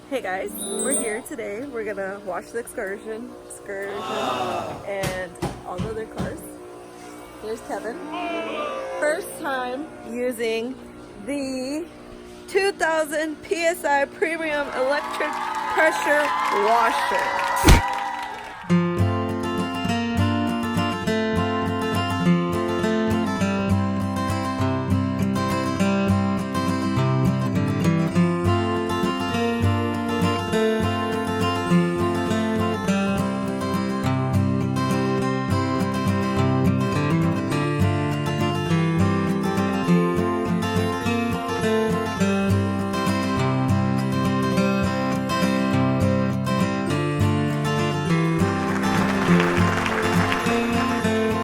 Hey guys, we're here today. We're gonna watch the excursion, and all the other cars. There's Kevin. First time using the 2000 PSI Premium Electric Pressure Washer.